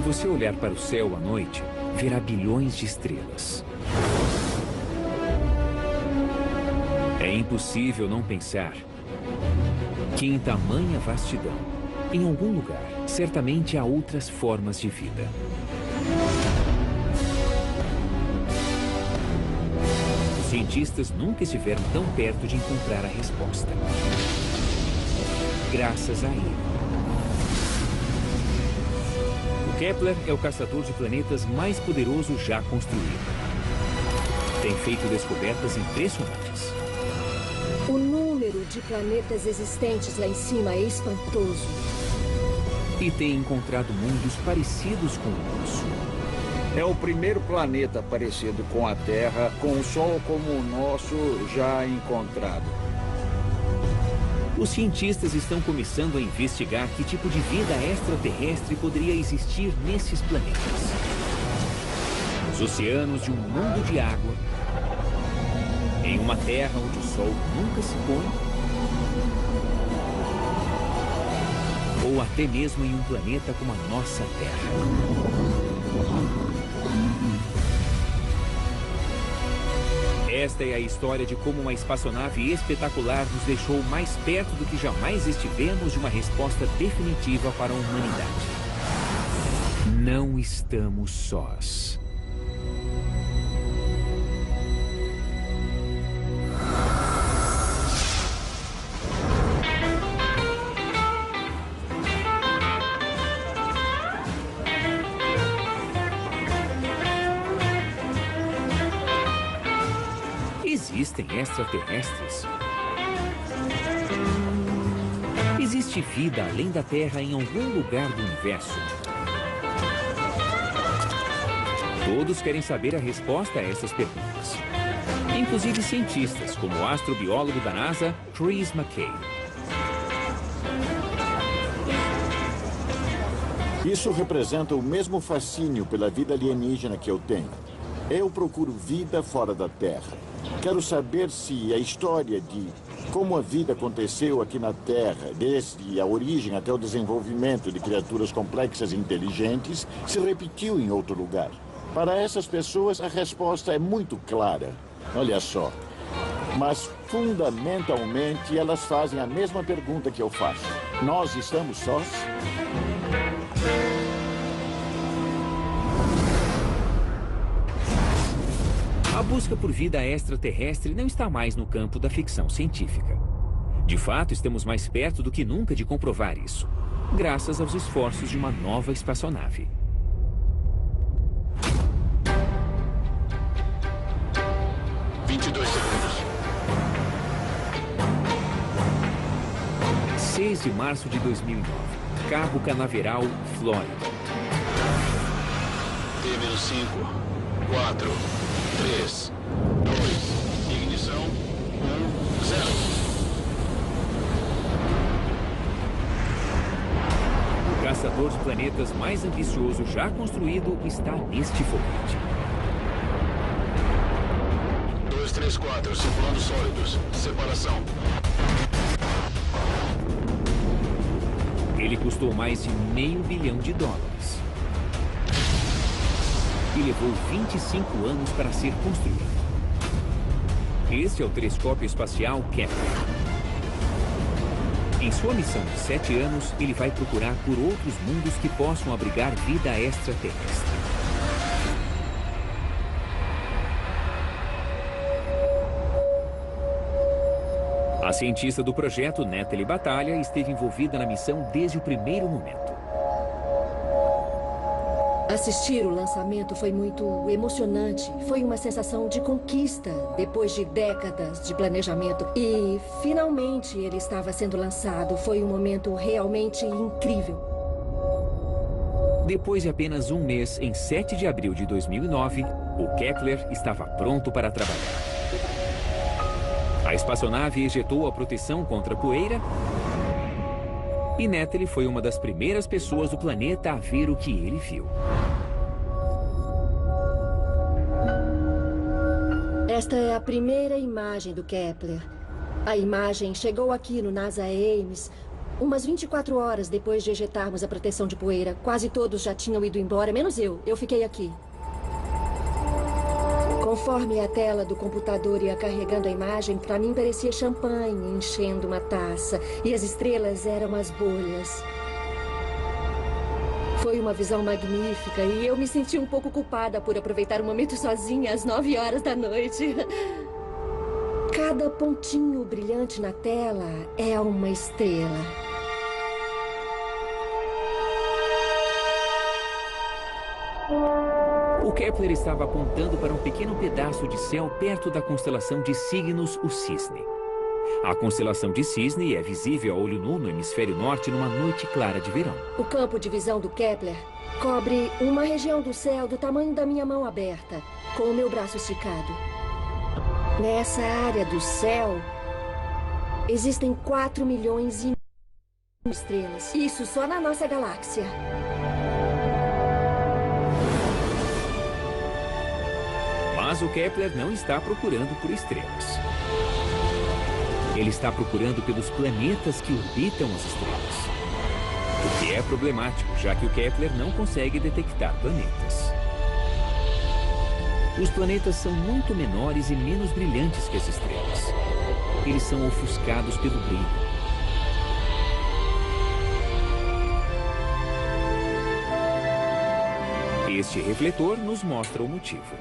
você olhar para o céu à noite, verá bilhões de estrelas. É impossível não pensar que em tamanha vastidão, em algum lugar, certamente há outras formas de vida. Os cientistas nunca estiveram tão perto de encontrar a resposta. Graças a ele. O Kepler é o caçador de planetas mais poderoso já construído. Tem feito descobertas impressionantes. O número de planetas existentes lá em cima é espantoso. E tem encontrado mundos parecidos com o nosso. É o primeiro planeta parecido com a Terra, com o Sol como o nosso já encontrado. Os cientistas estão começando a investigar que tipo de vida extraterrestre poderia existir nesses planetas. Nos oceanos de um mundo de água, em uma terra onde o sol nunca se põe, ou até mesmo em um planeta como a nossa Terra. Esta é a história de como uma espaçonave espetacular nos deixou mais perto do que jamais estivemos de uma resposta definitiva para a humanidade. Não estamos sós. Existem extraterrestres? Existe vida além da Terra em algum lugar do universo? Todos querem saber a resposta a essas perguntas. Inclusive cientistas, como o astrobiólogo da NASA, Chris McKay. Isso representa o mesmo fascínio pela vida alienígena que eu tenho. Eu procuro vida fora da Terra. Quero saber se a história de como a vida aconteceu aqui na Terra, desde a origem até o desenvolvimento de criaturas complexas e inteligentes, se repetiu em outro lugar. Para essas pessoas, a resposta é muito clara. Olha só. Mas, fundamentalmente, elas fazem a mesma pergunta que eu faço. Nós estamos sós? A busca por vida extraterrestre não está mais no campo da ficção científica. De fato, estamos mais perto do que nunca de comprovar isso, graças aos esforços de uma nova espaçonave. segundos. 6 de março de 2009. Cabo Canaveral, Flórida. T-5, 4, 3, 2, ignição, 1, 0. O caçador de planetas mais ambicioso já construído está neste foguete. 2, 3, 4, circulando sólidos. Separação. Ele custou mais de $500 milhão. E levou 25 anos para ser construído. Este é o telescópio espacial Kepler. Em sua missão de 7 anos, ele vai procurar por outros mundos que possam abrigar vida extraterrestre. A cientista do projeto, Natalie Batalha, esteve envolvida na missão desde o primeiro momento. Assistir o lançamento foi muito emocionante. Foi uma sensação de conquista, depois de décadas de planejamento. E, finalmente, ele estava sendo lançado. Foi um momento realmente incrível. Depois de apenas um mês, em 7 de abril de 2009, o Kepler estava pronto para trabalhar. A espaçonave ejetou a proteção contra a poeira e Natalie foi uma das primeiras pessoas do planeta a ver o que ele viu. Esta é a primeira imagem do Kepler. A imagem chegou aqui no NASA Ames Umas 24 horas depois de ejetarmos a proteção de poeira, quase todos já tinham ido embora, menos eu. Eu fiquei aqui. Conforme a tela do computador ia carregando a imagem, para mim parecia champanhe enchendo uma taça. E as estrelas eram as bolhas. Foi uma visão magnífica e eu me senti um pouco culpada por aproveitar o momento sozinha às 9 horas da noite. Cada pontinho brilhante na tela é uma estrela. O Kepler estava apontando para um pequeno pedaço de céu perto da constelação de Cygnus, o Cisne. A constelação de Cisne é visível a olho nu no hemisfério norte numa noite clara de verão. O campo de visão do Kepler cobre uma região do céu do tamanho da minha mão aberta, com o meu braço esticado. Nessa área do céu, existem 4 milhões e de estrelas. Isso só na nossa galáxia. Mas o Kepler não está procurando por estrelas. Ele está procurando pelos planetas que orbitam as estrelas. O que é problemático, já que o Kepler não consegue detectar planetas. Os planetas são muito menores e menos brilhantes que as estrelas. Eles são ofuscados pelo brilho. Este refletor nos mostra o motivo.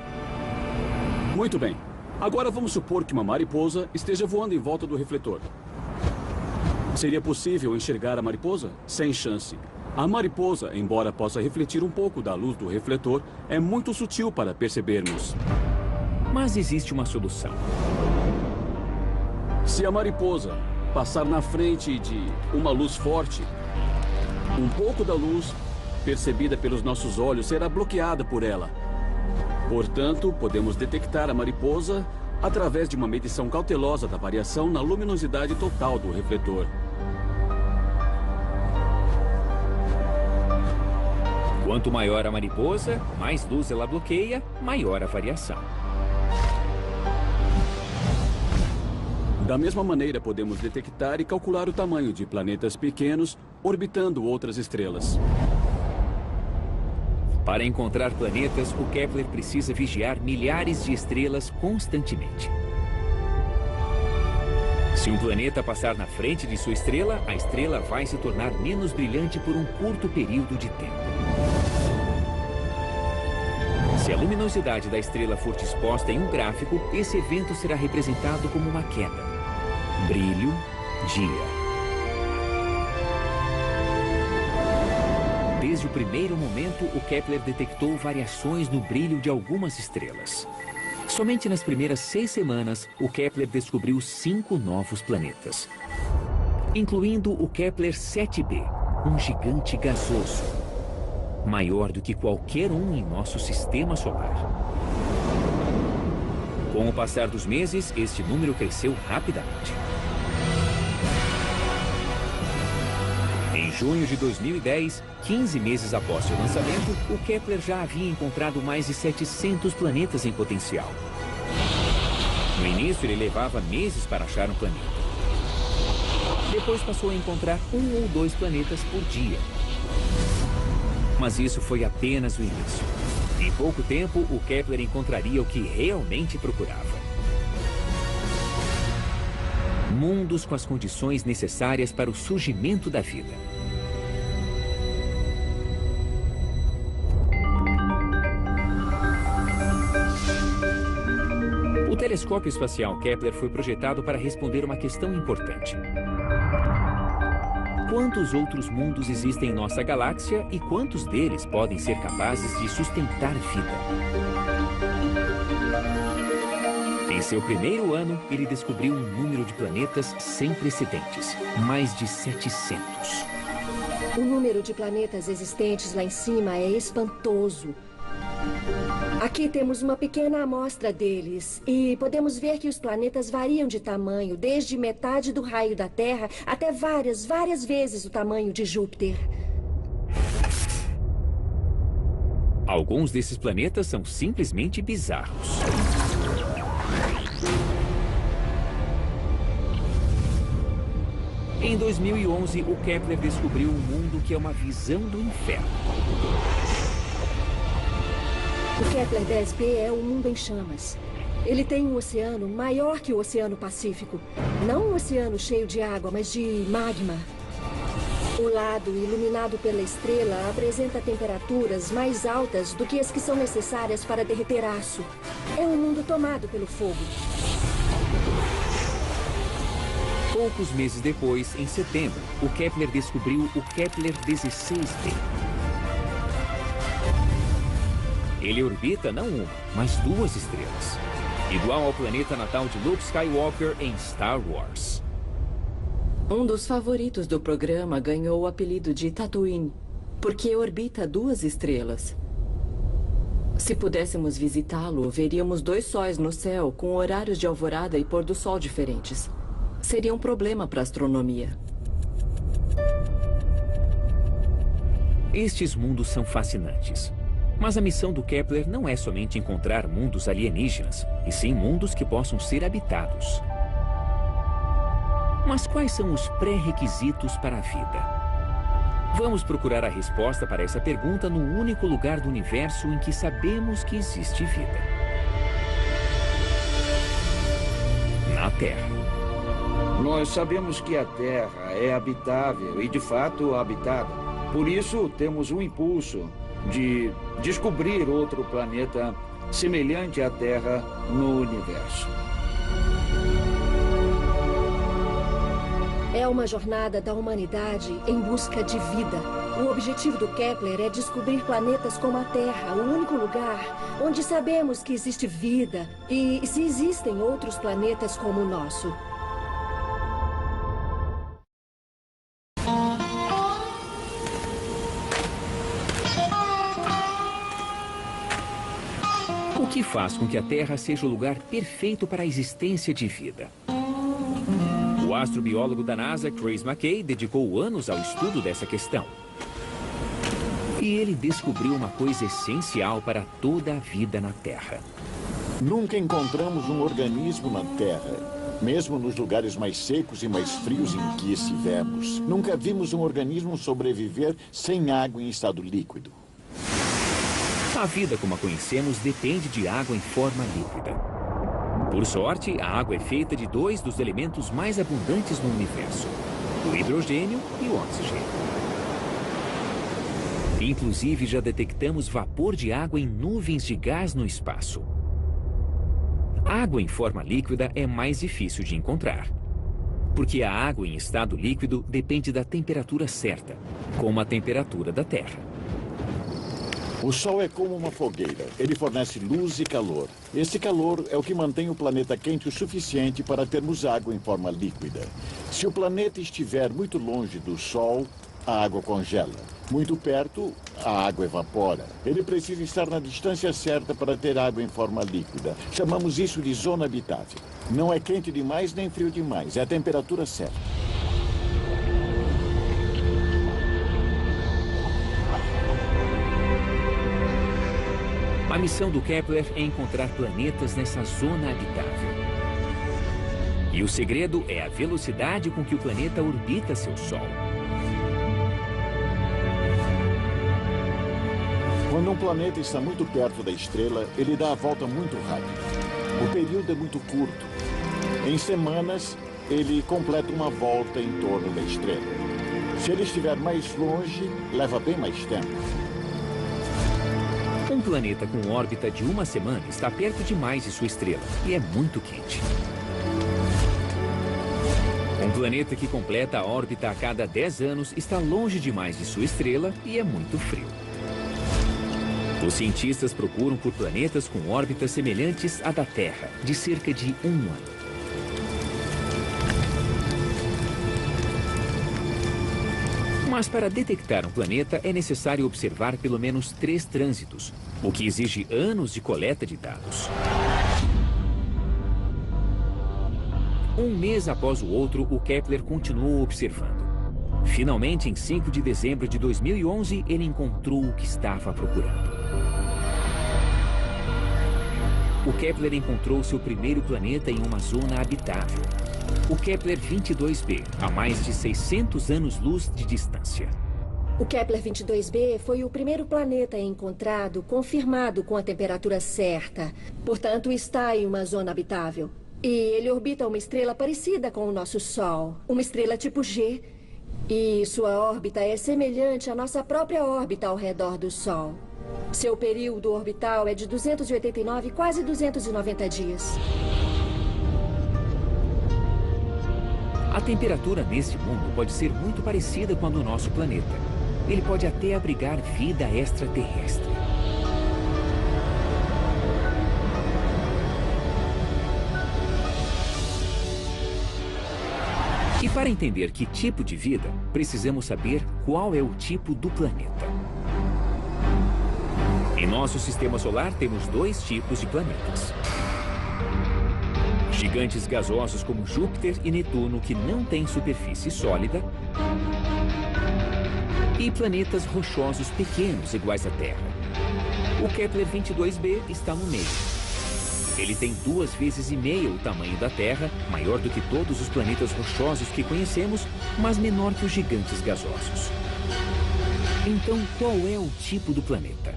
Muito bem. Agora vamos supor que uma mariposa esteja voando em volta do refletor. Seria possível enxergar a mariposa? Sem chance. A mariposa, embora possa refletir um pouco da luz do refletor, é muito sutil para percebermos. Mas existe uma solução. Se a mariposa passar na frente de uma luz forte, um pouco da luz percebida pelos nossos olhos será bloqueada por ela. Portanto, podemos detectar a mariposa através de uma medição cautelosa da variação na luminosidade total do refletor. Quanto maior a mariposa, mais luz ela bloqueia, maior a variação. Da mesma maneira, podemos detectar e calcular o tamanho de planetas pequenos orbitando outras estrelas. Para encontrar planetas, o Kepler precisa vigiar milhares de estrelas constantemente. Se um planeta passar na frente de sua estrela, a estrela vai se tornar menos brilhante por um curto período de tempo. Se a luminosidade da estrela for disposta em um gráfico, esse evento será representado como uma queda. Brilho, dia. Desde o primeiro momento, o Kepler detectou variações no brilho de algumas estrelas. Somente nas primeiras 6 semanas, o Kepler descobriu 5 novos planetas, incluindo o Kepler 7b, um gigante gasoso, maior do que qualquer um em nosso sistema solar. Com o passar dos meses, este número cresceu rapidamente. Em junho de 2010, 15 meses após seu lançamento, o Kepler já havia encontrado mais de 700 planetas em potencial. No início, ele levava meses para achar um planeta. Depois passou a encontrar 1 ou 2 planetas por dia. Mas isso foi apenas o início. Em pouco tempo, o Kepler encontraria o que realmente procurava. Mundos com as condições necessárias para o surgimento da vida. O telescópio espacial Kepler foi projetado para responder uma questão importante. Quantos outros mundos existem em nossa galáxia e quantos deles podem ser capazes de sustentar vida? Em seu primeiro ano, ele descobriu um número de planetas sem precedentes, mais de 700. O número de planetas existentes lá em cima é espantoso. Aqui temos uma pequena amostra deles e podemos ver que os planetas variam de tamanho, desde metade do raio da Terra até várias vezes o tamanho de Júpiter. Alguns desses planetas são simplesmente bizarros. Em 2011, o Kepler descobriu um mundo que é uma visão do inferno. O Kepler 10b é um mundo em chamas. Ele tem um oceano maior que o Oceano Pacífico. Não um oceano cheio de água, mas de magma. O lado iluminado pela estrela apresenta temperaturas mais altas do que as que são necessárias para derreter aço. É um mundo tomado pelo fogo. Poucos meses depois, em setembro, o Kepler descobriu o Kepler 16b. Ele orbita não uma, mas 2 estrelas. Igual ao planeta natal de Luke Skywalker em Star Wars. Um dos favoritos do programa ganhou o apelido de Tatooine, porque orbita 2 estrelas. Se pudéssemos visitá-lo, veríamos 2 sóis no céu com horários de alvorada e pôr do sol diferentes. Seria um problema para a astronomia. Estes mundos são fascinantes. Mas a missão do Kepler não é somente encontrar mundos alienígenas, e sim mundos que possam ser habitados. Mas quais são os pré-requisitos para a vida? Vamos procurar a resposta para essa pergunta no único lugar do universo em que sabemos que existe vida. Na Terra. Nós sabemos que a Terra é habitável e, de fato, habitada. Por isso, temos um impulso de descobrir outro planeta semelhante à Terra no universo. É uma jornada da humanidade em busca de vida. O objetivo do Kepler é descobrir planetas como a Terra, o único lugar onde sabemos que existe vida e se existem outros planetas como o nosso. O que faz com que a Terra seja o lugar perfeito para a existência de vida? O astrobiólogo da NASA, Chris McKay, dedicou anos ao estudo dessa questão. E ele descobriu uma coisa essencial para toda a vida na Terra. Nunca encontramos um organismo na Terra, mesmo nos lugares mais secos e mais frios em que estivemos. Nunca vimos um organismo sobreviver sem água em estado líquido. A vida como a conhecemos depende de água em forma líquida. Por sorte, a água é feita de 2 dos elementos mais abundantes no universo: o hidrogênio e o oxigênio. Inclusive, já detectamos vapor de água em nuvens de gás no espaço. Água em forma líquida é mais difícil de encontrar, porque a água em estado líquido depende da temperatura certa, como a temperatura da Terra. O Sol é como uma fogueira. Ele fornece luz e calor. Esse calor é o que mantém o planeta quente o suficiente para termos água em forma líquida. Se o planeta estiver muito longe do Sol, a água congela. Muito perto, a água evapora. Ele precisa estar na distância certa para ter água em forma líquida. Chamamos isso de zona habitável. Não é quente demais nem frio demais. É a temperatura certa. A missão do Kepler é encontrar planetas nessa zona habitável. E o segredo é a velocidade com que o planeta orbita seu Sol. Quando um planeta está muito perto da estrela, ele dá a volta muito rápido. O período é muito curto. Em semanas, ele completa uma volta em torno da estrela. Se ele estiver mais longe, leva bem mais tempo. Um planeta com órbita de 1 semana está perto demais de sua estrela e é muito quente. Um planeta que completa a órbita a cada 10 anos está longe demais de sua estrela e é muito frio. Os cientistas procuram por planetas com órbitas semelhantes à da Terra, de cerca de 1 ano. Mas para detectar um planeta é necessário observar pelo menos 3 trânsitos, o que exige anos de coleta de dados. Um mês após o outro, o Kepler continuou observando. Finalmente, em 5 de dezembro de 2011, ele encontrou o que estava procurando. O Kepler encontrou seu primeiro planeta em uma zona habitável. o Kepler 22b, a mais de 600 anos-luz de distância. O Kepler 22b foi o primeiro planeta encontrado confirmado com a temperatura certa. Portanto, está em uma zona habitável. E ele orbita uma estrela parecida com o nosso Sol. Uma estrela tipo G. E sua órbita é semelhante à nossa própria órbita ao redor do Sol. Seu período orbital é de 289, quase 290 dias. A temperatura neste mundo pode ser muito parecida com a do nosso planeta. Ele pode até abrigar vida extraterrestre. E para entender que tipo de vida, precisamos saber qual é o tipo do planeta. Em nosso sistema solar temos dois tipos de planetas. Gigantes gasosos como Júpiter e Netuno que não têm superfície sólida. E planetas rochosos pequenos iguais à Terra. O Kepler 22b está no meio. Ele tem 2,5 vezes o tamanho da Terra, maior do que todos os planetas rochosos que conhecemos, mas menor que os gigantes gasosos. Então, qual é o tipo do planeta?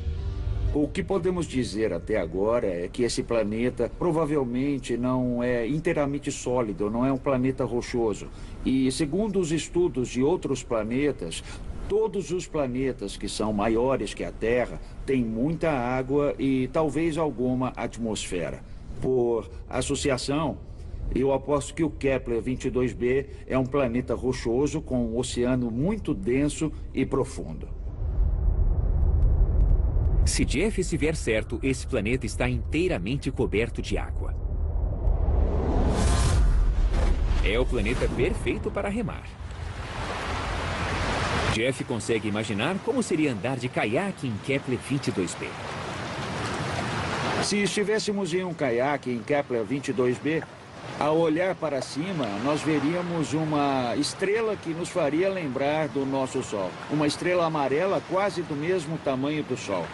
O que podemos dizer até agora é que esse planeta provavelmente não é inteiramente sólido, não é um planeta rochoso. E segundo os estudos de outros planetas, todos os planetas que são maiores que a Terra têm muita água e talvez alguma atmosfera. Por associação, eu aposto que o Kepler 22b é um planeta rochoso com um oceano muito denso e profundo. Se Jeff estiver certo, esse planeta está inteiramente coberto de água. É o planeta perfeito para remar. Jeff consegue imaginar como seria andar de caiaque em Kepler 22b. Se estivéssemos em um caiaque em Kepler 22b, ao olhar para cima, nós veríamos uma estrela que nos faria lembrar do nosso Sol. Uma estrela amarela quase do mesmo tamanho do Sol.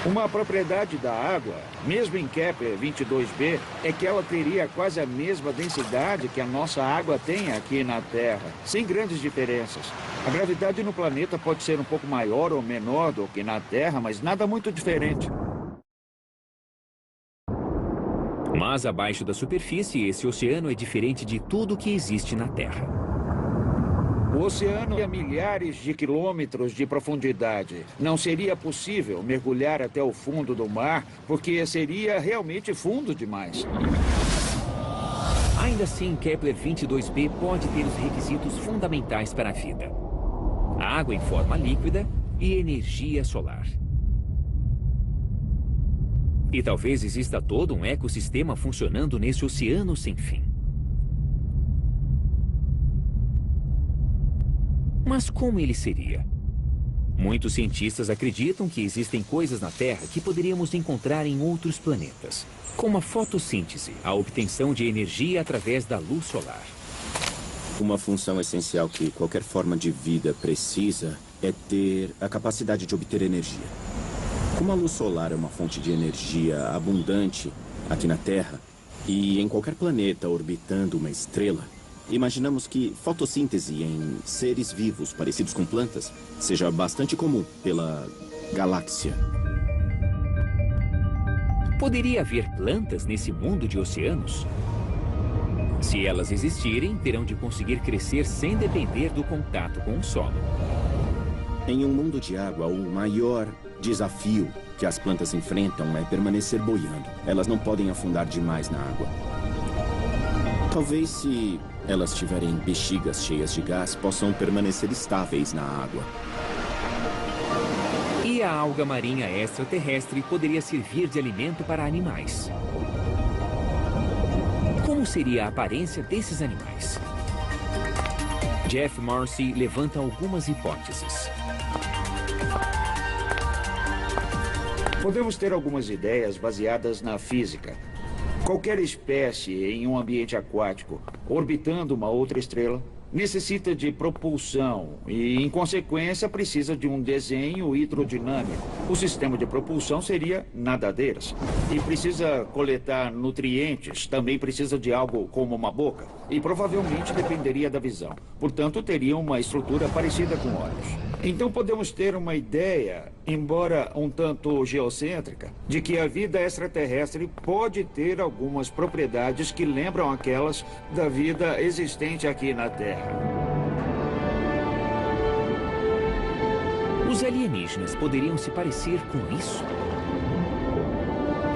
Uma propriedade da água, mesmo em Kepler 22b, é que ela teria quase a mesma densidade que a nossa água tem aqui na Terra, sem grandes diferenças. A gravidade no planeta pode ser um pouco maior ou menor do que na Terra, mas nada muito diferente. Mas abaixo da superfície, esse oceano é diferente de tudo que existe na Terra. O oceano é a milhares de quilômetros de profundidade. Não seria possível mergulhar até o fundo do mar, porque seria realmente fundo demais. Ainda assim, Kepler 22b pode ter os requisitos fundamentais para a vida: água em forma líquida e energia solar. E talvez exista todo um ecossistema funcionando nesse oceano sem fim. Mas como ele seria? Muitos cientistas acreditam que existem coisas na Terra que poderíamos encontrar em outros planetas, como a fotossíntese, a obtenção de energia através da luz solar. Uma função essencial que qualquer forma de vida precisa é ter a capacidade de obter energia. Como a luz solar é uma fonte de energia abundante aqui na Terra e em qualquer planeta orbitando uma estrela, imaginamos que fotossíntese em seres vivos parecidos com plantas seja bastante comum pela galáxia. Poderia haver plantas nesse mundo de oceanos? Se elas existirem, terão de conseguir crescer sem depender do contato com o solo. Em um mundo de água, o maior desafio que as plantas enfrentam é permanecer boiando. Elas não podem afundar demais na água. Talvez se elas tiverem bexigas cheias de gás, possam permanecer estáveis na água. E a alga marinha extraterrestre poderia servir de alimento para animais. Como seria a aparência desses animais? Jeff Marcy levanta algumas hipóteses. Podemos ter algumas ideias baseadas na física. Qualquer espécie em um ambiente aquático orbitando uma outra estrela, necessita de propulsão e, em consequência, precisa de um desenho hidrodinâmico. O sistema de propulsão seria nadadeiras. E precisa coletar nutrientes, também precisa de algo como uma boca. E provavelmente dependeria da visão. Portanto, teria uma estrutura parecida com olhos. Então podemos ter uma ideia, embora um tanto geocêntrica, de que a vida extraterrestre pode ter algumas propriedades que lembram aquelas da vida existente aqui na Terra. Os alienígenas poderiam se parecer com isso?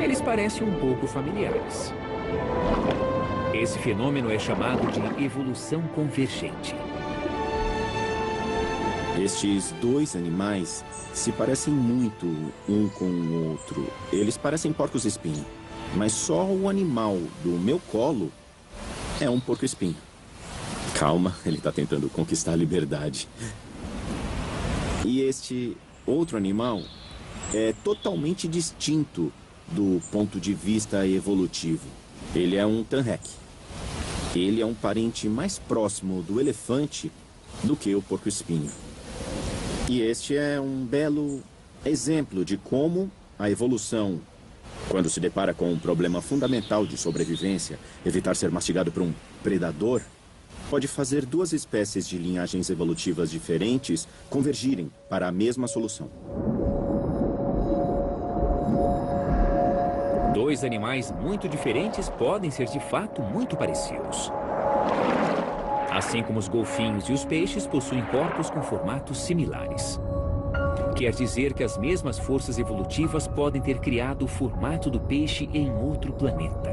Eles parecem um pouco familiares. Esse fenômeno é chamado de evolução convergente. Estes dois animais se parecem muito um com o outro. Eles parecem porcos-espinho, mas só o animal do meu colo é um porco-espinho. Calma, ele está tentando conquistar a liberdade. E este outro animal é totalmente distinto do ponto de vista evolutivo. Ele é um tanrec. Ele é um parente mais próximo do elefante do que o porco-espinho. E este é um belo exemplo de como a evolução, quando se depara com um problema fundamental de sobrevivência, evitar ser mastigado por um predador, pode fazer duas espécies de linhagens evolutivas diferentes convergirem para a mesma solução. Dois animais muito diferentes podem ser de fato muito parecidos. Assim como os golfinhos e os peixes possuem corpos com formatos similares. Quer dizer que as mesmas forças evolutivas podem ter criado o formato do peixe em outro planeta.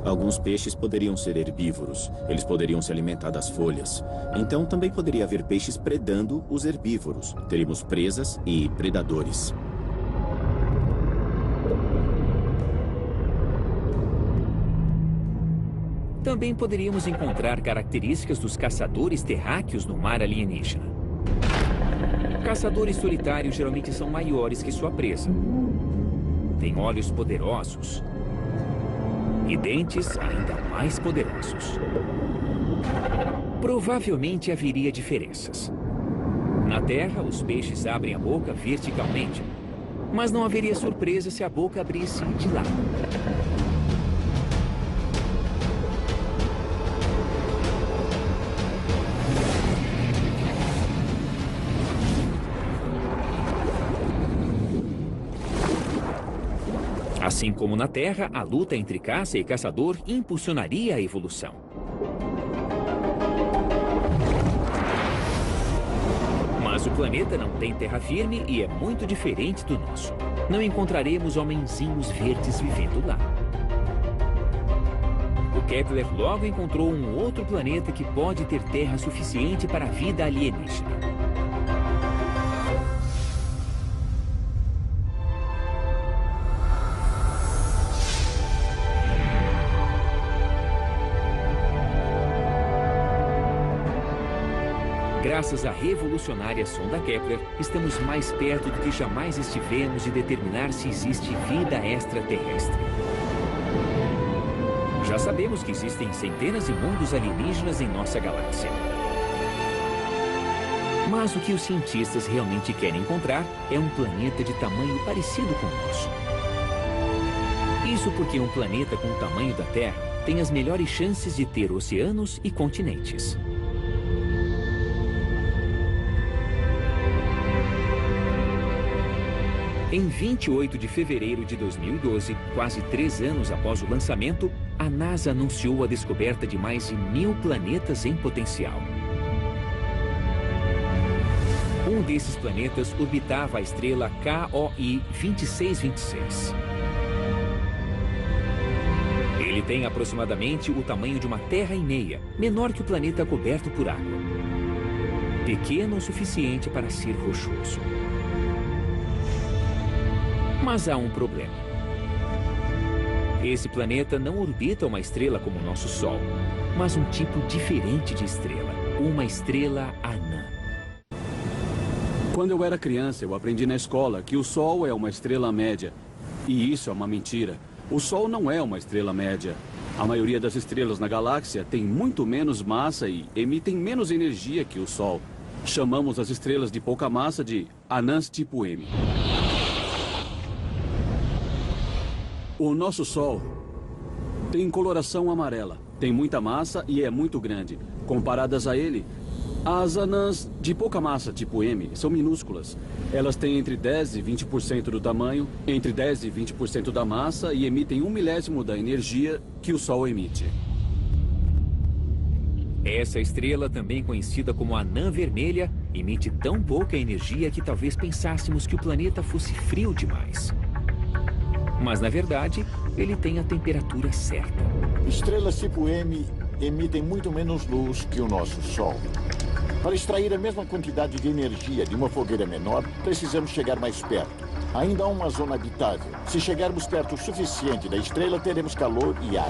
Alguns peixes poderiam ser herbívoros. Eles poderiam se alimentar das folhas. Então também poderia haver peixes predando os herbívoros. Teríamos presas e predadores. Também poderíamos encontrar características dos caçadores terráqueos no mar alienígena. Caçadores solitários geralmente são maiores que sua presa. Têm olhos poderosos e dentes ainda mais poderosos. Provavelmente haveria diferenças. Na Terra, os peixes abrem a boca verticalmente, mas não haveria surpresa se a boca abrisse de lado. Assim como na Terra, a luta entre caça e caçador impulsionaria a evolução. Mas o planeta não tem terra firme e é muito diferente do nosso. Não encontraremos homenzinhos verdes vivendo lá. O Kepler logo encontrou um outro planeta que pode ter terra suficiente para a vida alienígena. Graças à revolucionária sonda Kepler, estamos mais perto do que jamais estivemos de determinar se existe vida extraterrestre. Já sabemos que existem centenas de mundos alienígenas em nossa galáxia. Mas o que os cientistas realmente querem encontrar é um planeta de tamanho parecido com o nosso. Isso porque um planeta com o tamanho da Terra tem as melhores chances de ter oceanos e continentes. Em 28 de fevereiro de 2012, quase 3 anos após o lançamento, a NASA anunciou a descoberta de mais de 1000 planetas em potencial. Um desses planetas orbitava a estrela KOI 2626. Ele tem aproximadamente o tamanho de uma terra e meia, menor que o planeta coberto por água. Pequeno o suficiente para ser rochoso. Mas há um problema. Esse planeta não orbita uma estrela como o nosso Sol, mas um tipo diferente de estrela, uma estrela anã. Quando eu era criança, eu aprendi na escola que o Sol é uma estrela média. E isso é uma mentira. O Sol não é uma estrela média. A maioria das estrelas na galáxia tem muito menos massa e emitem menos energia que o Sol. Chamamos as estrelas de pouca massa de anãs tipo M. O nosso Sol tem coloração amarela, tem muita massa e é muito grande. Comparadas a ele, as anãs de pouca massa, tipo M, são minúsculas. Elas têm entre 10 e 20% do tamanho, entre 10 e 20% da massa e emitem 1/1000 da energia que o Sol emite. Essa estrela, também conhecida como Anã Vermelha, emite tão pouca energia que talvez pensássemos que o planeta fosse frio demais. Mas, na verdade, ele tem a temperatura certa. Estrelas tipo M emitem muito menos luz que o nosso Sol. Para extrair a mesma quantidade de energia de uma fogueira menor, precisamos chegar mais perto. Ainda há uma zona habitável. Se chegarmos perto o suficiente da estrela, teremos calor e ar.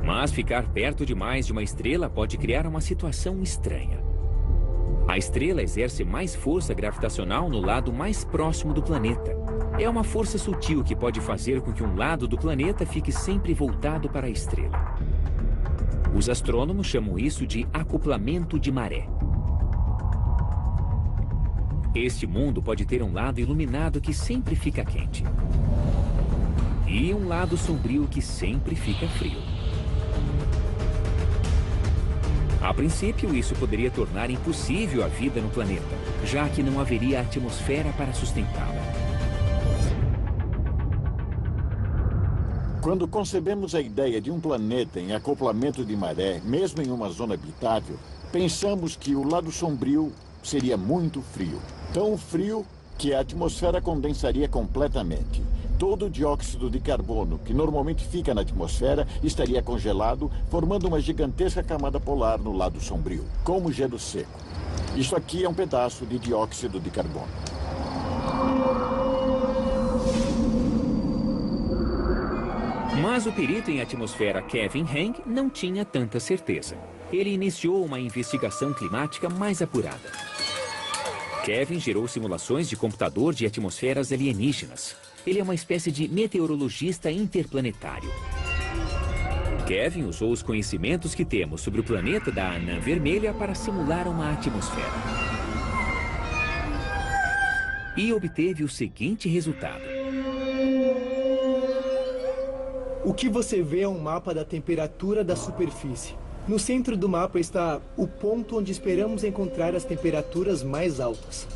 Mas ficar perto demais de uma estrela pode criar uma situação estranha. A estrela exerce mais força gravitacional no lado mais próximo do planeta. É uma força sutil que pode fazer com que um lado do planeta fique sempre voltado para a estrela. Os astrônomos chamam isso de acoplamento de maré. Este mundo pode ter um lado iluminado que sempre fica quente. E um lado sombrio que sempre fica frio. A princípio, isso poderia tornar impossível a vida no planeta, já que não haveria atmosfera para sustentá-la. Quando concebemos a ideia de um planeta em acoplamento de maré, mesmo em uma zona habitável, pensamos que o lado sombrio seria muito frio. Tão frio que a atmosfera condensaria completamente. Todo o dióxido de carbono, que normalmente fica na atmosfera, estaria congelado, formando uma gigantesca camada polar no lado sombrio, como gelo seco. Isso aqui é um pedaço de dióxido de carbono. Mas o perito em atmosfera Kevin Heng não tinha tanta certeza. Ele iniciou uma investigação climática mais apurada. Kevin gerou simulações de computador de atmosferas alienígenas. Ele é uma espécie de meteorologista interplanetário. Kevin usou os conhecimentos que temos sobre o planeta da Anã Vermelha para simular uma atmosfera. E obteve o seguinte resultado. O que você vê é um mapa da temperatura da superfície. No centro do mapa está o ponto onde esperamos encontrar as temperaturas mais altas.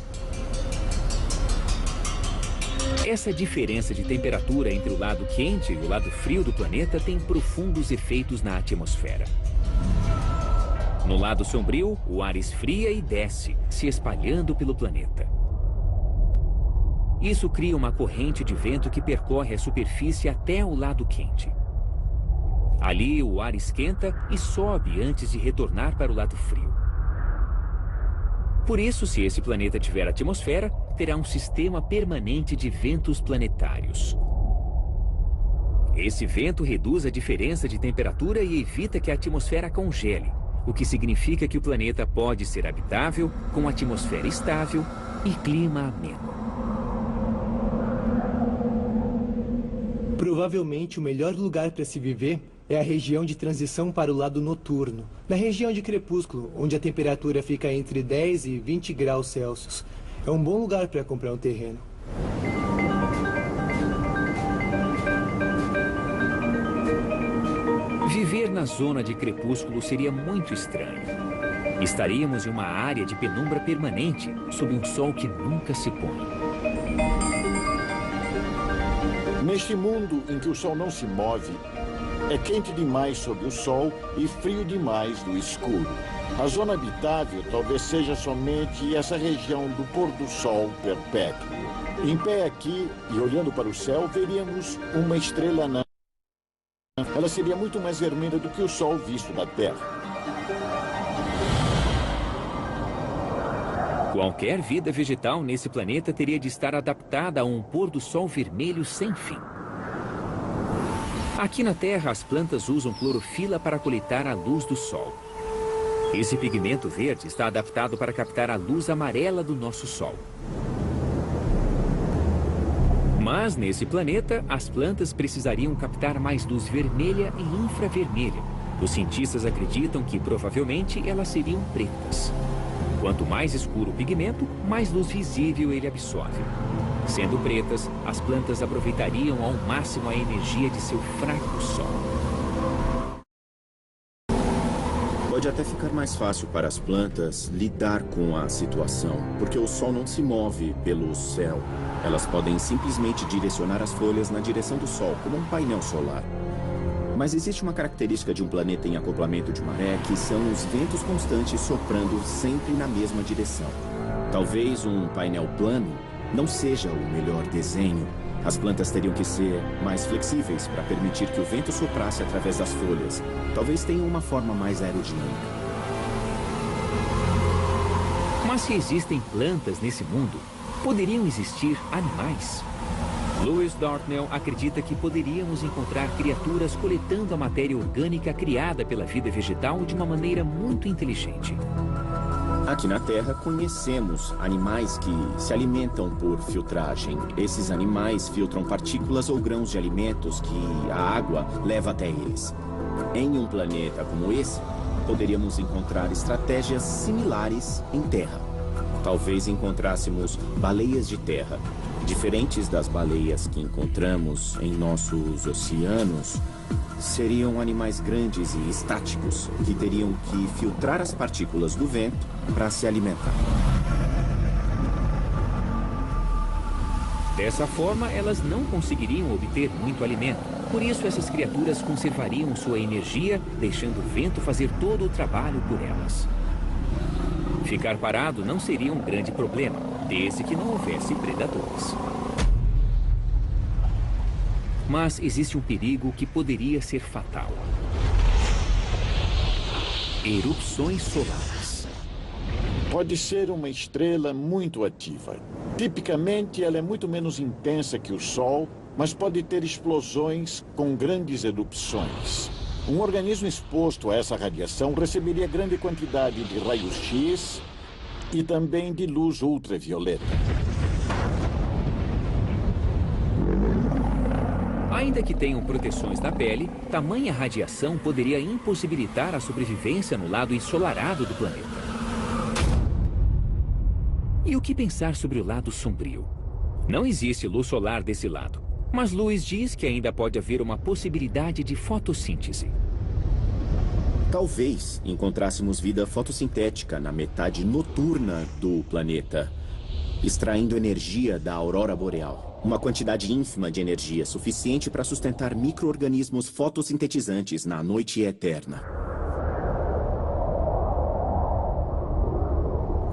Essa diferença de temperatura entre o lado quente e o lado frio do planeta tem profundos efeitos na atmosfera. No lado sombrio, o ar esfria e desce, se espalhando pelo planeta. Isso cria uma corrente de vento que percorre a superfície até o lado quente. Ali, o ar esquenta e sobe antes de retornar para o lado frio. Por isso, se esse planeta tiver atmosfera, terá um sistema permanente de ventos planetários. Esse vento reduz a diferença de temperatura e evita que a atmosfera congele, o que significa que o planeta pode ser habitável, com atmosfera estável e clima ameno. Provavelmente o melhor lugar para se viver é a região de transição para o lado noturno, na região de crepúsculo, onde a temperatura fica entre 10 e 20 graus Celsius. É um bom lugar para comprar um terreno. Viver na zona de crepúsculo seria muito estranho. Estaríamos em uma área de penumbra permanente, sob um sol que nunca se põe. Neste mundo em que o sol não se move, é quente demais sob o sol e frio demais do escuro. A zona habitável talvez seja somente essa região do pôr do sol perpétuo. Em pé aqui e olhando para o céu, veríamos uma estrela anã. Ela seria muito mais vermelha do que o sol visto da Terra. Qualquer vida vegetal nesse planeta teria de estar adaptada a um pôr do sol vermelho sem fim. Aqui na Terra, as plantas usam clorofila para coletar a luz do sol. Esse pigmento verde está adaptado para captar a luz amarela do nosso sol. Mas, nesse planeta, as plantas precisariam captar mais luz vermelha e infravermelha. Os cientistas acreditam que, provavelmente, elas seriam pretas. Quanto mais escuro o pigmento, mais luz visível ele absorve. Sendo pretas, as plantas aproveitariam ao máximo a energia de seu fraco sol. Pode até ficar mais fácil para as plantas lidar com a situação, porque o sol não se move pelo céu. Elas podem simplesmente direcionar as folhas na direção do sol, como um painel solar. Mas existe uma característica de um planeta em acoplamento de maré, que são os ventos constantes soprando sempre na mesma direção. Talvez um painel plano não seja o melhor desenho. As plantas teriam que ser mais flexíveis para permitir que o vento soprasse através das folhas. Talvez tenham uma forma mais aerodinâmica. Mas se existem plantas nesse mundo, poderiam existir animais? Lewis Dartnell acredita que poderíamos encontrar criaturas coletando a matéria orgânica criada pela vida vegetal de uma maneira muito inteligente. Aqui na Terra, conhecemos animais que se alimentam por filtragem. Esses animais filtram partículas ou grãos de alimentos que a água leva até eles. Em um planeta como esse, poderíamos encontrar estratégias similares em Terra. Talvez encontrássemos baleias de terra. Diferentes das baleias que encontramos em nossos oceanos, seriam animais grandes e estáticos que teriam que filtrar as partículas do vento para se alimentar. Dessa forma, elas não conseguiriam obter muito alimento. Por isso, essas criaturas conservariam sua energia, deixando o vento fazer todo o trabalho por elas. Ficar parado não seria um grande problema, desde que não houvesse predadores. Mas existe um perigo que poderia ser fatal. Erupções solares. Pode ser uma estrela muito ativa. Tipicamente, ela é muito menos intensa que o Sol, mas pode ter explosões com grandes erupções. Um organismo exposto a essa radiação receberia grande quantidade de raios-X e também de luz ultravioleta. Ainda que tenham proteções na pele, tamanha radiação poderia impossibilitar a sobrevivência no lado ensolarado do planeta. E o que pensar sobre o lado sombrio? Não existe luz solar desse lado, mas Lewis diz que ainda pode haver uma possibilidade de fotossíntese. Talvez encontrássemos vida fotossintética na metade noturna do planeta, extraindo energia da aurora boreal. Uma quantidade ínfima de energia suficiente para sustentar micro-organismos fotossintetizantes na noite eterna.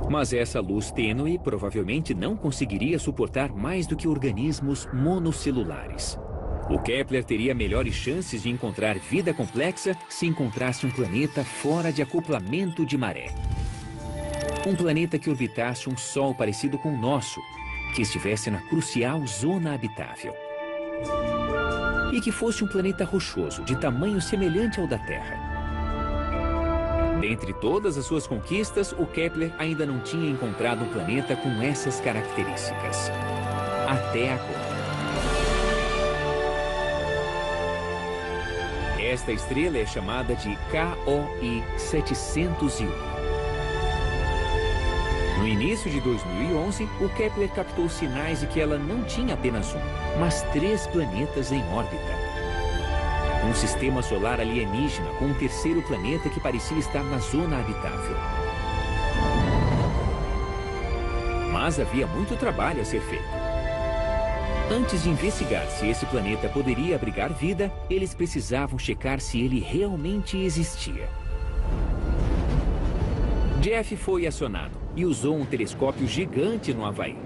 Mas essa luz tênue provavelmente não conseguiria suportar mais do que organismos monocelulares. O Kepler teria melhores chances de encontrar vida complexa se encontrasse um planeta fora de acoplamento de maré. Um planeta que orbitasse um Sol parecido com o nosso, que estivesse na crucial zona habitável. E que fosse um planeta rochoso, de tamanho semelhante ao da Terra. Dentre todas as suas conquistas, o Kepler ainda não tinha encontrado um planeta com essas características. Até agora. Esta estrela é chamada de KOI 701. No início de 2011, o Kepler captou sinais de que ela não tinha apenas um, mas 3 planetas em órbita. Um sistema solar alienígena com um terceiro planeta que parecia estar na zona habitável. Mas havia muito trabalho a ser feito. Antes de investigar se esse planeta poderia abrigar vida, eles precisavam checar se ele realmente existia. Jeff foi acionado e usou um telescópio gigante no Havaí.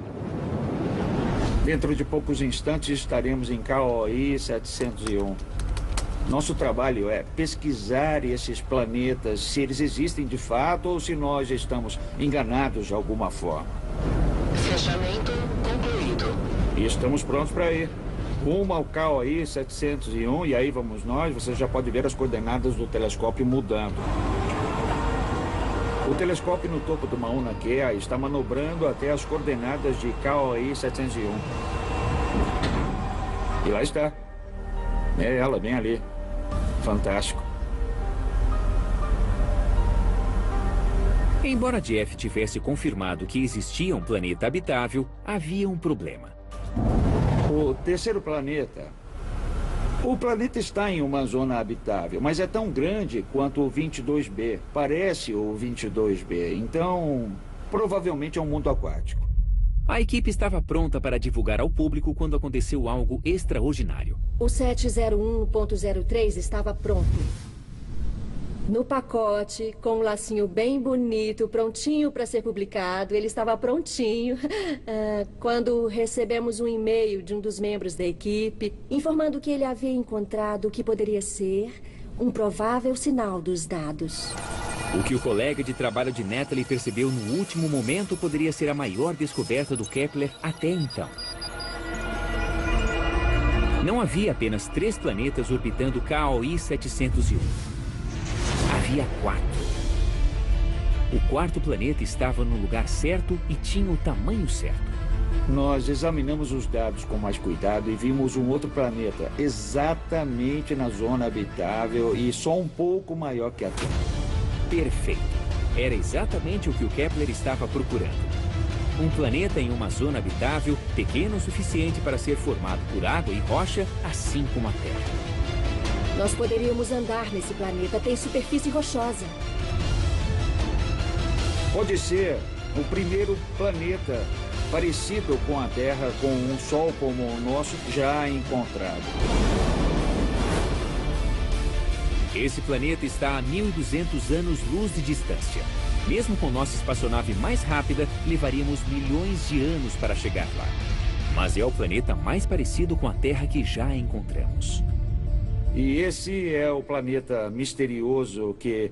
Dentro de poucos instantes estaremos em KOI 701. Nosso trabalho é pesquisar esses planetas, se eles existem de fato ou se nós estamos enganados de alguma forma. Fechamento concluído. E estamos prontos para ir. Rumo ao KOI 701 e aí vamos nós. Você já pode ver as coordenadas do telescópio mudando. O telescópio no topo do Mauna Kea está manobrando até as coordenadas de KOI 701. E lá está. É ela, bem ali. Fantástico. Embora Jeff tivesse confirmado que existia um planeta habitável, havia um problema. O terceiro planeta. O planeta está em uma zona habitável, mas é tão grande quanto o 22B. Parece o 22B, então provavelmente é um mundo aquático. A equipe estava pronta para divulgar ao público quando aconteceu algo extraordinário. O 701.03 estava pronto. No pacote, com um lacinho bem bonito, prontinho para ser publicado. Ele estava prontinho quando recebemos um e-mail de um dos membros da equipe informando que ele havia encontrado o que poderia ser um provável sinal dos dados. O que o colega de trabalho de Natalie percebeu no último momento poderia ser a maior descoberta do Kepler até então. Não havia apenas 3 planetas orbitando KOI 701. Havia 4. O quarto planeta estava no lugar certo e tinha o tamanho certo. Nós examinamos os dados com mais cuidado e vimos um outro planeta exatamente na zona habitável e só um pouco maior que a Terra. Perfeito. Era exatamente o que o Kepler estava procurando. Um planeta em uma zona habitável, pequeno o suficiente para ser formado por água e rocha, assim como a Terra. Nós poderíamos andar nesse planeta. Tem superfície rochosa. Pode ser o primeiro planeta parecido com a Terra, com um Sol como o nosso, já encontrado. Esse planeta está a 1.200 anos-luz de distância. Mesmo com nossa espaçonave mais rápida, levaríamos milhões de anos para chegar lá. Mas é o planeta mais parecido com a Terra que já encontramos. E esse é o planeta misterioso que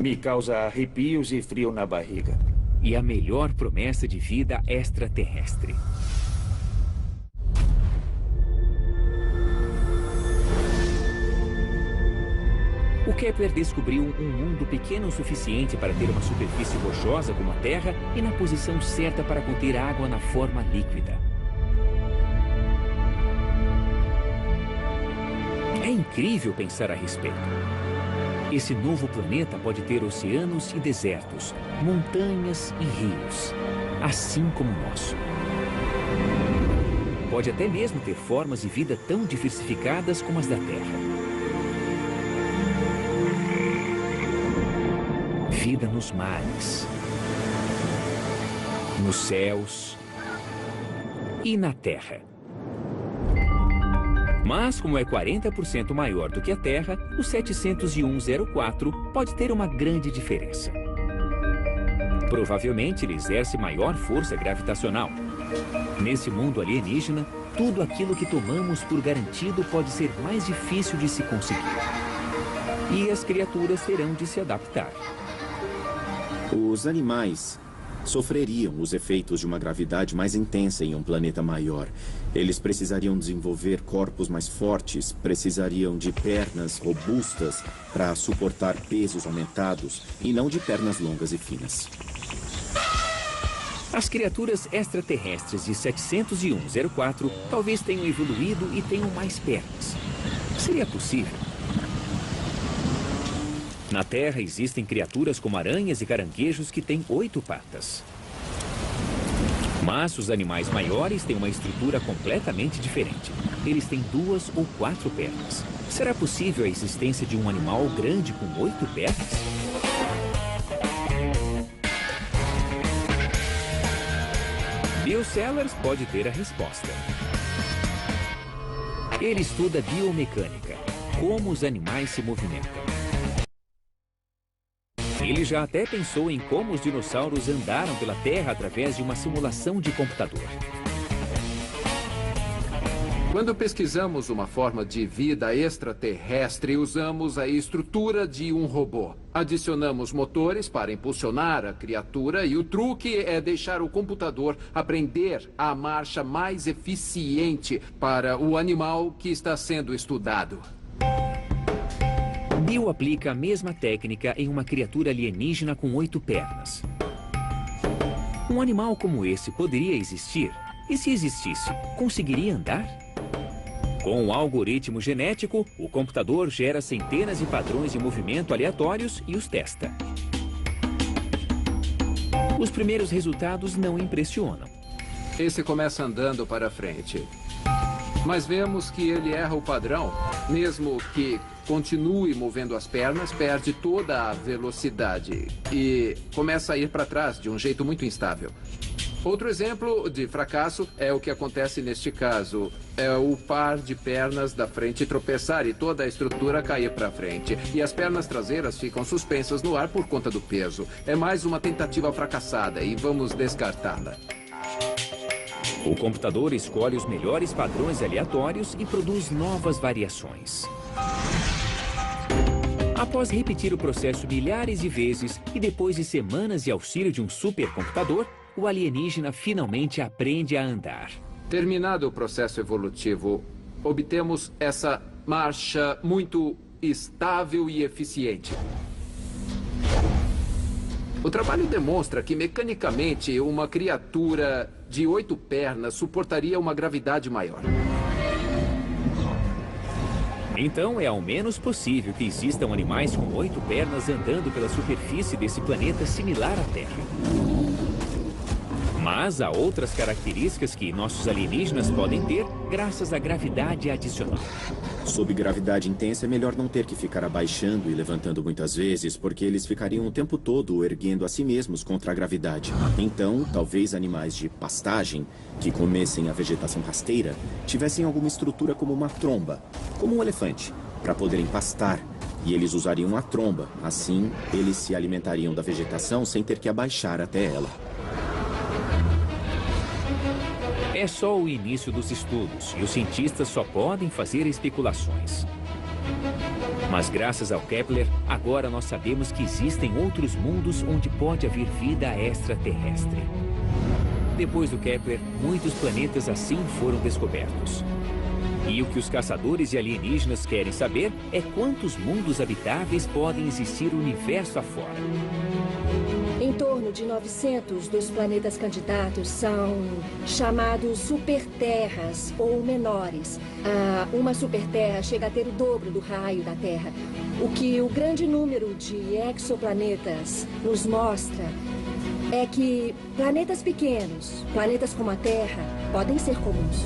me causa arrepios e frio na barriga. E a melhor promessa de vida extraterrestre. O Kepler descobriu um mundo pequeno o suficiente para ter uma superfície rochosa como a Terra e na posição certa para conter água na forma líquida. É incrível pensar a respeito. Esse novo planeta pode ter oceanos e desertos, montanhas e rios, assim como o nosso. Pode até mesmo ter formas de vida tão diversificadas como as da Terra. Vida nos mares, nos céus e na Terra. Mas, como é 40% maior do que a Terra, o 701.04 pode ter uma grande diferença. Provavelmente ele exerce maior força gravitacional. Nesse mundo alienígena, tudo aquilo que tomamos por garantido pode ser mais difícil de se conseguir. E as criaturas terão de se adaptar. Os animais sofreriam os efeitos de uma gravidade mais intensa em um planeta maior. Eles precisariam desenvolver corpos mais fortes, precisariam de pernas robustas para suportar pesos aumentados e não de pernas longas e finas. As criaturas extraterrestres de 701.04 talvez tenham evoluído e tenham mais pernas. Seria possível? Na Terra existem criaturas como aranhas e caranguejos que têm 8 patas. Mas os animais maiores têm uma estrutura completamente diferente. Eles têm 2 ou 4 pernas. Será possível a existência de um animal grande com 8 pernas? Bill Sellers pode ter a resposta. Ele estuda biomecânica, como os animais se movimentam. Ele já até pensou em como os dinossauros andaram pela Terra através de uma simulação de computador. Quando pesquisamos uma forma de vida extraterrestre, usamos a estrutura de um robô. Adicionamos motores para impulsionar a criatura e o truque é deixar o computador aprender a marcha mais eficiente para o animal que está sendo estudado. Bill aplica a mesma técnica em uma criatura alienígena com 8 pernas. Um animal como esse poderia existir? E se existisse, conseguiria andar? Com um algoritmo genético, o computador gera centenas de padrões de movimento aleatórios e os testa. Os primeiros resultados não impressionam. Esse começa andando para frente. Mas vemos que ele erra o padrão. Mesmo que continue movendo as pernas, perde toda a velocidade e começa a ir para trás de um jeito muito instável. Outro exemplo de fracasso é o que acontece neste caso. É o par de pernas da frente tropeçar e toda a estrutura cair para frente. E as pernas traseiras ficam suspensas no ar por conta do peso. É mais uma tentativa fracassada e vamos descartá-la. O computador escolhe os melhores padrões aleatórios e produz novas variações. Após repetir o processo milhares de vezes e depois de semanas de auxílio de um supercomputador, o alienígena finalmente aprende a andar. Terminado o processo evolutivo, obtemos essa marcha muito estável e eficiente. O trabalho demonstra que, mecanicamente, uma criatura de 8 pernas suportaria uma gravidade maior. Então, é ao menos possível que existam animais com 8 pernas andando pela superfície desse planeta similar à Terra. Mas há outras características que nossos alienígenas podem ter graças à gravidade adicional. Sob gravidade intensa é melhor não ter que ficar abaixando e levantando muitas vezes, porque eles ficariam o tempo todo erguendo a si mesmos contra a gravidade. Então, talvez animais de pastagem, que comessem a vegetação rasteira, tivessem alguma estrutura como uma tromba, como um elefante, para poderem pastar. E eles usariam a tromba. Assim, eles se alimentariam da vegetação sem ter que abaixar até ela. É só o início dos estudos e os cientistas só podem fazer especulações. Mas graças ao Kepler, agora nós sabemos que existem outros mundos onde pode haver vida extraterrestre. Depois do Kepler, muitos planetas assim foram descobertos. E o que os caçadores de alienígenas querem saber é quantos mundos habitáveis podem existir no universo afora. Em torno de 900 dos planetas candidatos são chamados superterras ou menores. Uma superterra chega a ter o dobro do raio da Terra. O que o grande número de exoplanetas nos mostra é que planetas pequenos, planetas como a Terra, podem ser comuns.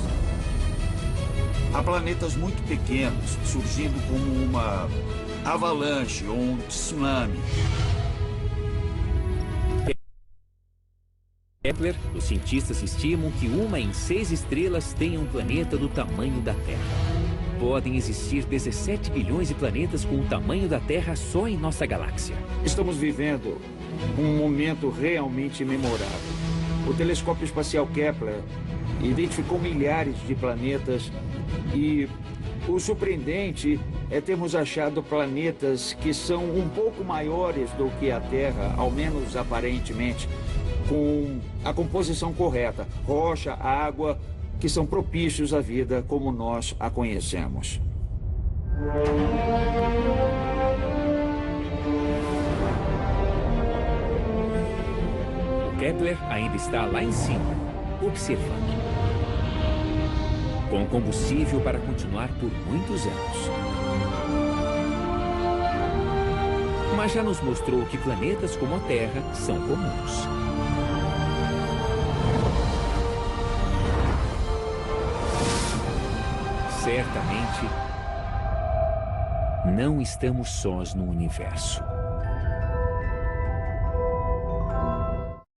Há planetas muito pequenos surgindo como uma avalanche ou um tsunami. Kepler, os cientistas estimam que 1 em 6 estrelas tenha um planeta do tamanho da Terra. Podem existir 17 bilhões de planetas com o tamanho da Terra só em nossa galáxia. Estamos vivendo um momento realmente memorável. O telescópio espacial Kepler identificou milhares de planetas e o surpreendente é termos achado planetas que são um pouco maiores do que a Terra, ao menos aparentemente, com a composição correta, rocha, água, que são propícios à vida como nós a conhecemos. O Kepler ainda está lá em cima, observando. Com combustível para continuar por muitos anos. Mas já nos mostrou que planetas como a Terra são comuns. Certamente, não estamos sós no universo.